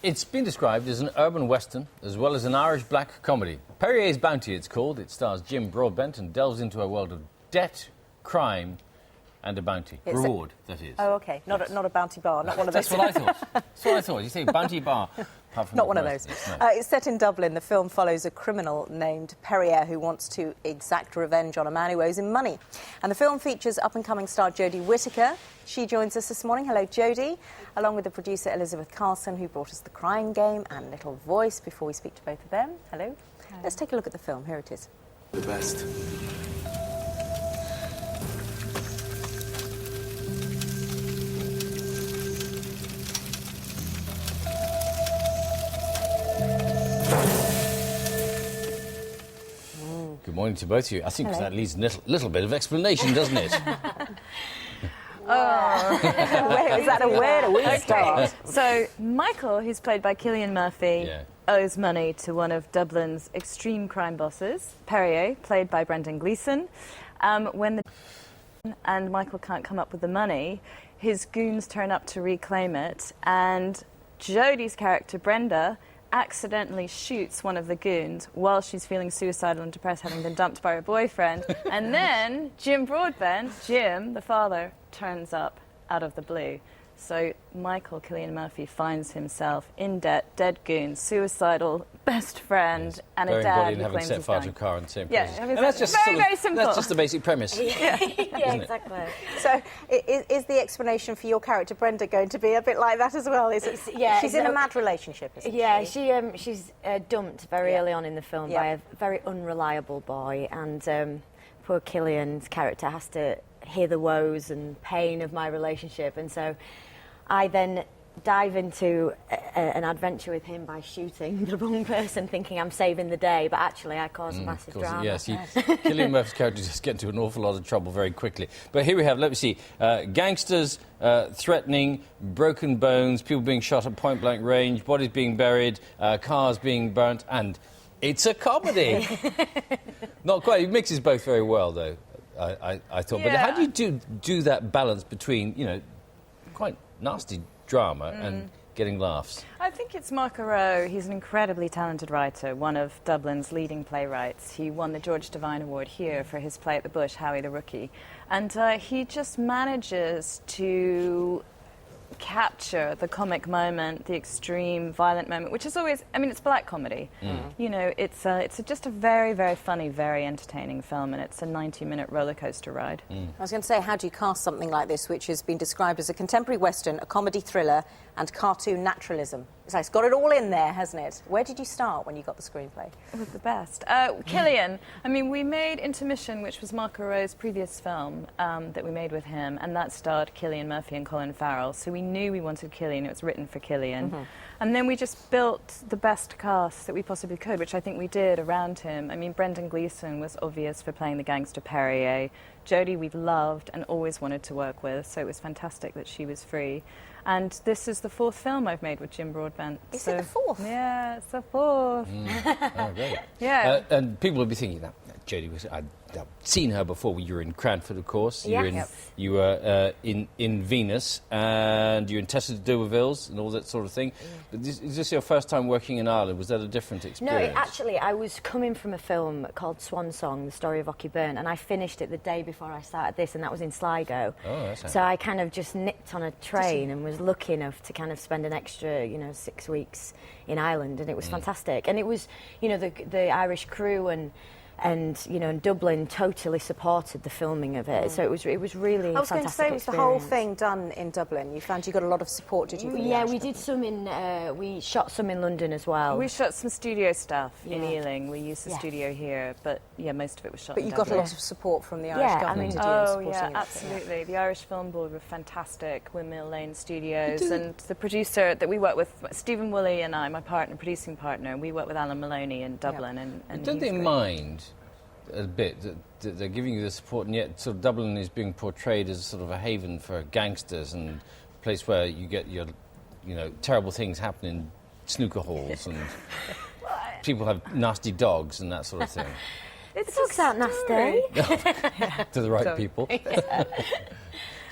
It's been described as an urban western as well as an Irish black comedy. Perrier's Bounty, it's called. It stars Jim Broadbent and delves into a world of debt, crime and a bounty. Reward, that is. Oh, OK. Not a bounty bar, not one of those. That's what I thought. That's what I thought. You say bounty bar. Not one of those. No. It's set in Dublin. The film follows a criminal named Perrier who wants to exact revenge on a man who owes him money. And the film features up-and-coming star Jodie Whittaker. She joins us this morning. Hello, Jodie. Along with the producer Elizabeth Karlsen, who brought us The Crying Game and Little Voice. Before we speak to both of them, hello. Let's take a look at the film. Here it is. The best. Good morning to both of you. I think that leaves a little bit of explanation, doesn't it? Where do we start? So, Michael, who's played by Cillian Murphy, owes money to one of Dublin's extreme crime bosses, Perrier, played by Brendan Gleeson. When Michael can't come up with the money, his goons turn up to reclaim it, and Jodie's character, Brenda, accidentally shoots one of the goons while she's feeling suicidal and depressed, having been dumped by her boyfriend. And then Jim Broadbent, Jim, the father, turns up out of the blue. So Michael, Cillian Murphy, finds himself in debt, dead goons, suicidal best friend, and a dad who having claims set he's fire to dying. a car and same Yeah, place. I mean, And that's just very simple. That's just the basic premise. Yeah, exactly. So is the explanation for your character, Brenda, going to be a bit like that as well? Is it? Yeah, she's in a mad relationship, isn't she? Yeah, she's dumped very early on in the film by a very unreliable boy, and poor Cillian's character has to hear the woes and pain of my relationship, and so I then dive into an adventure with him by shooting the wrong person, thinking I'm saving the day, but actually I cause a massive drama. Yes, Cillian Murphy's character just gets into an awful lot of trouble very quickly. But here we have, let me see, gangsters threatening, broken bones, people being shot at point-blank range, bodies being buried, cars being burnt, and it's a comedy. Not quite. It mixes both very well, though, I thought. Yeah. But how do you do that balance between, you know, quite nasty drama and getting laughs? I think it's Mark Arrow. He's an incredibly talented writer, one of Dublin's leading playwrights. He won the George Devine Award here for his play at the Bush, Howie the Rookie. And he just manages to capture the comic moment, the extreme violent moment, which is always, I mean, it's black comedy. You know, it's just a very, very funny, very entertaining film, and it's a 90-minute roller coaster ride. I was going to say, how do you cast something like this, which has been described as a contemporary western, a comedy thriller, and cartoon naturalism? It's got it all in there, hasn't it? Where did you start when you got the screenplay? It was the best. Cillian, I mean, we made Intermission, which was Mark Arrow's previous film that we made with him, and that starred Cillian Murphy and Colin Farrell, so we knew we wanted Cillian. It was written for Cillian. And then we just built the best cast that we possibly could, which I think we did around him. I mean, Brendan Gleeson was obvious for playing the gangster Perrier. Jodie we've loved and always wanted to work with, so it was fantastic that she was free. And this is the fourth film I've made with Jim Broadbent. Is it the fourth? Yeah, it's the fourth. Oh, great. Yeah. And people will be thinking that Jodie was. I've seen her before. You were in Cranford, of course. You were in Venus, and you were in Tessa de D'Urbervilles and all that sort of thing. But is this your first time working in Ireland? Was that a different experience? No, actually, I was coming from a film called Swan Song, The Story of Ocky Byrne, and I finished it the day before I started this, and that was in Sligo. Oh, that's so I kind of just nipped on a train and was lucky enough to kind of spend an extra, 6 weeks in Ireland, and it was fantastic. And it was, the Irish crew and Dublin totally supported the filming of it, so it was really. I was going to say, was the whole experience. thing done in Dublin? You found you got a lot of support, did you? For the Yeah, Irish we did some in. We shot some in London as well. We shot some studio stuff in Ealing. We used the studio here, but most of it was shot. But in you got a Dublin. lot of support from the Irish government. Did you, in supporting it? Absolutely. The Irish Film Board were fantastic. Windmill Lane Studios, and the producer that we worked with, Stephen Woolley, and I, my producing partner, we worked with Alan Maloney in Dublin, and don't they mind a bit that they're giving you the support, and yet sort of Dublin is being portrayed as sort of a haven for gangsters and a place where you get your, terrible things happen in snooker halls and people have nasty dogs and that sort of thing. It looks out nasty. To the right people.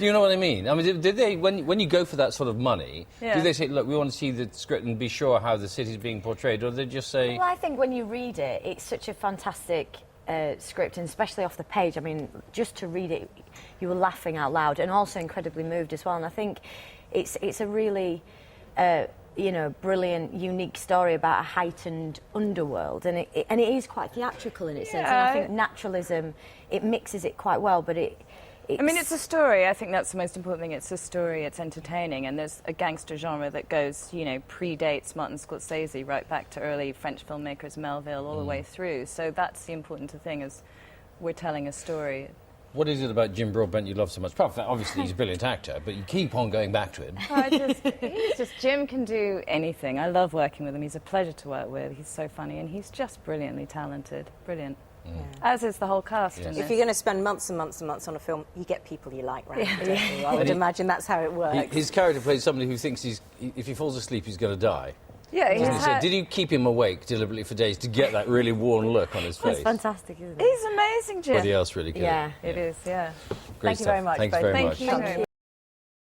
Do you know what I mean? I mean, did they, when you go for that sort of money, do they say, look, we want to see the script and be sure how the city's being portrayed, or do they just say... Well, I think when you read it, it's such a fantastic script, and especially off the page, I mean, just to read it, you were laughing out loud and also incredibly moved as well. And I think it's a really... you know, brilliant, unique story about a heightened underworld, and it is quite theatrical in its sense. And I think naturalism, it mixes it quite well, but it's... I mean, it's a story. I think that's the most important thing. It's a story. It's entertaining, and there's a gangster genre that goes, you know, predates Martin Scorsese right back to early French filmmakers, Melville, all the way through. So that's the important thing, is we're telling a story. What is it about Jim Broadbent you love so much? Apart from that, obviously, he's a brilliant actor, but you keep on going back to him. Jim can do anything. I love working with him. He's a pleasure to work with. He's so funny, and he's just brilliantly talented. Brilliant. As is the whole cast. Yes. If you're going to spend months and months and months on a film, you get people you like, right? Yeah. I would imagine that's how it works. His character plays somebody who thinks if he falls asleep, he's going to die. Yeah, did you keep him awake deliberately for days to get that really worn look on his face? It's fantastic, isn't it? He's amazing, Jim. Anybody else really good? Yeah. It is, yeah. Great Thank you very much. Thanks very much. Thank you.